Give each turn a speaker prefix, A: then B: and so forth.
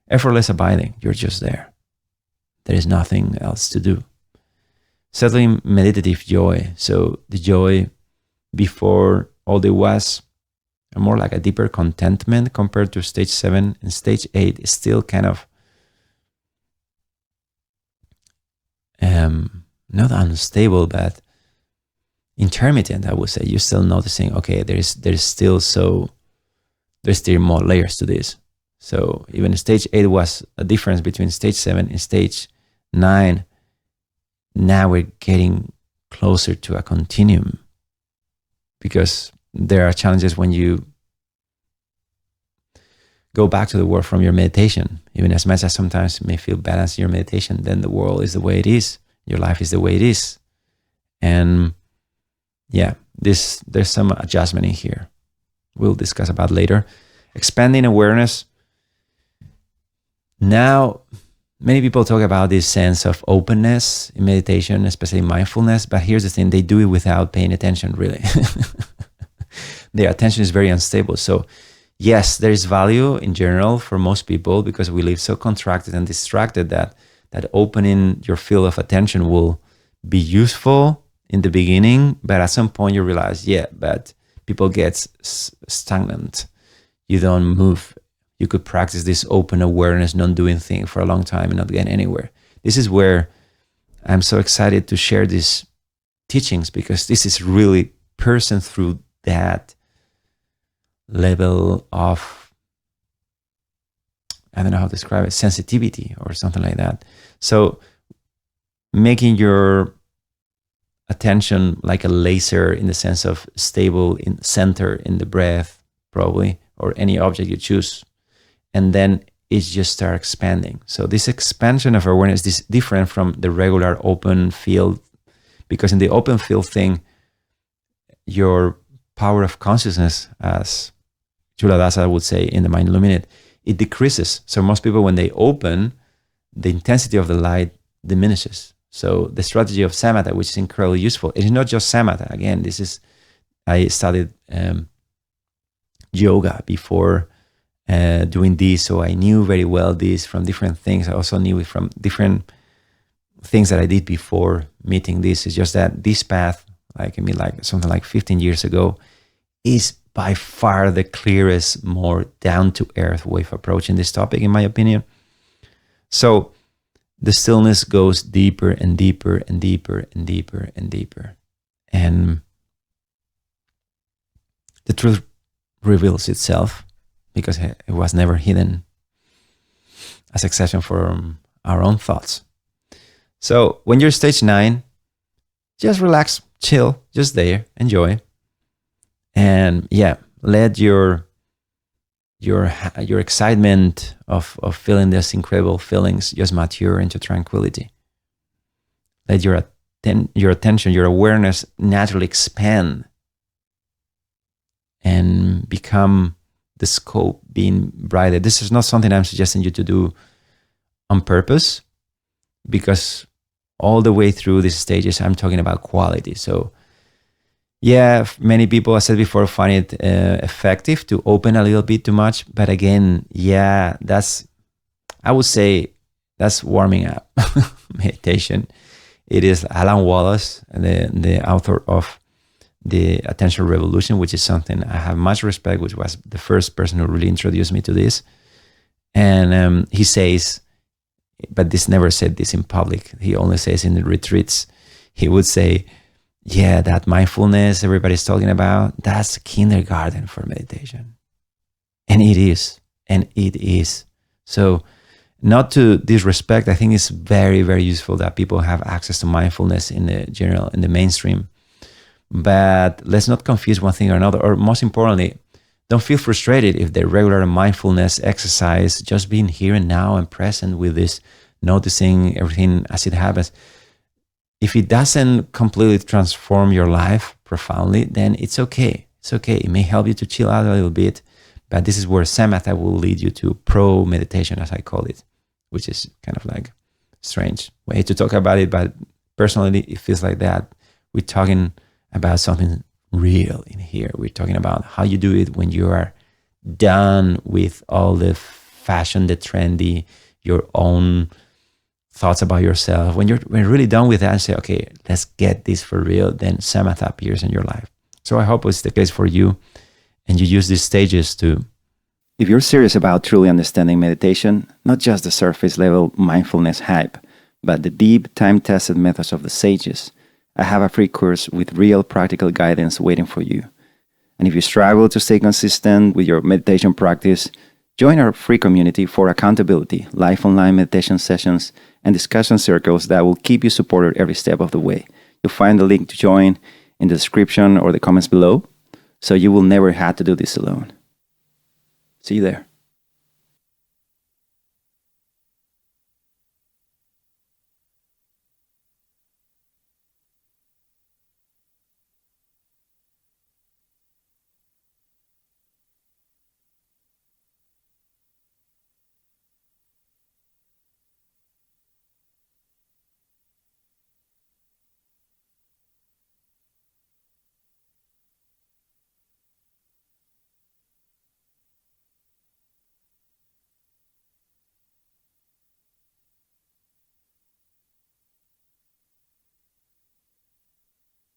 A: Effortless abiding, you're just there. There is nothing else to do. Settling meditative joy. So the joy before all there was more like a deeper contentment compared to stage 7. And stage 8 is still kind of not unstable, but intermittent, I would say. You're still noticing, okay, there's still more layers to this. So even stage 8 was a difference between stage 7 and stage 9. Now we're getting closer to a continuum, because there are challenges when you go back to the world from your meditation. Even as much as sometimes it may feel balanced in your meditation, then the world is the way it is. Your life is the way it is. And yeah, there's some adjustment in here. We'll discuss about later. Expanding awareness. Now, many people talk about this sense of openness in meditation, especially mindfulness, but here's the thing, they do it without paying attention, really. Their attention is very unstable. So yes, there is value in general for most people, because we live so contracted and distracted that opening your field of attention will be useful in the beginning, but at some point you realize, but people get stagnant. You don't move. You could practice this open awareness, non-doing thing for a long time and not get anywhere. This is where I'm so excited to share these teachings, because this is really person through that level of, I don't know how to describe it, sensitivity or something like that. So making your attention like a laser, in the sense of stable in center in the breath, probably, or any object you choose. And then it just start expanding. So this expansion of awareness is different from the regular open field, because in the open field thing, your power of consciousness, as Culadasa would say in the Mind Illuminate, it decreases. So most people, when they open, the intensity of the light diminishes. So the strategy of samatha, which is incredibly useful, it is not just samatha. Again, I studied yoga before doing this, so I knew very well this from different things. I also knew it from different things that I did before meeting this. It's just that this path, like something like 15 years ago, is by far the clearest, more down-to-earth way of approaching this topic, in my opinion. So the stillness goes deeper and deeper and deeper and deeper and deeper. And the truth reveals itself, because it was never hidden as exception from our own thoughts. So when you're stage 9, just relax, chill, just there, enjoy. And let your excitement of feeling these incredible feelings just mature into tranquility. Let your attention, your awareness naturally expand and become the scope being brighter. This is not something I'm suggesting you to do on purpose, because all the way through these stages, I'm talking about quality. So many people, I said before, find it effective to open a little bit too much. But again, I would say that's warming up meditation. It is Alan Wallace, the author of The Attentional Revolution, which is something I have much respect, which was the first person who really introduced me to this. And he says, but this never said this in public, he only says in the retreats, he would say, that mindfulness everybody's talking about, that's kindergarten for meditation. And it is. So not to disrespect, I think it's very, very useful that people have access to mindfulness in the mainstream. But let's not confuse one thing or another. Or most importantly, don't feel frustrated if the regular mindfulness exercise, just being here and now and present with this, noticing everything as it happens, if it doesn't completely transform your life profoundly, then it's okay. It's okay. It may help you to chill out a little bit, but this is where samatha will lead you to pro meditation, as I call it, which is kind of like strange way to talk about it. But personally, it feels like that. We're talking about something real in here. We're talking about how you do it when you are done with all the fashion, the trendy, your own thoughts about yourself. When you're really done with that and say, okay, let's get this for real, then samatha appears in your life. So I hope it's the case for you, and you use these stages to. If you're serious about truly understanding meditation, not just the surface level mindfulness hype, but the deep, time-tested methods of the sages, I have a free course with real practical guidance waiting for you. And if you struggle to stay consistent with your meditation practice, join our free community for accountability, live online meditation sessions, and discussion circles that will keep you supported every step of the way. You'll find the link to join in the description or the comments below, so you will never have to do this alone. See you there.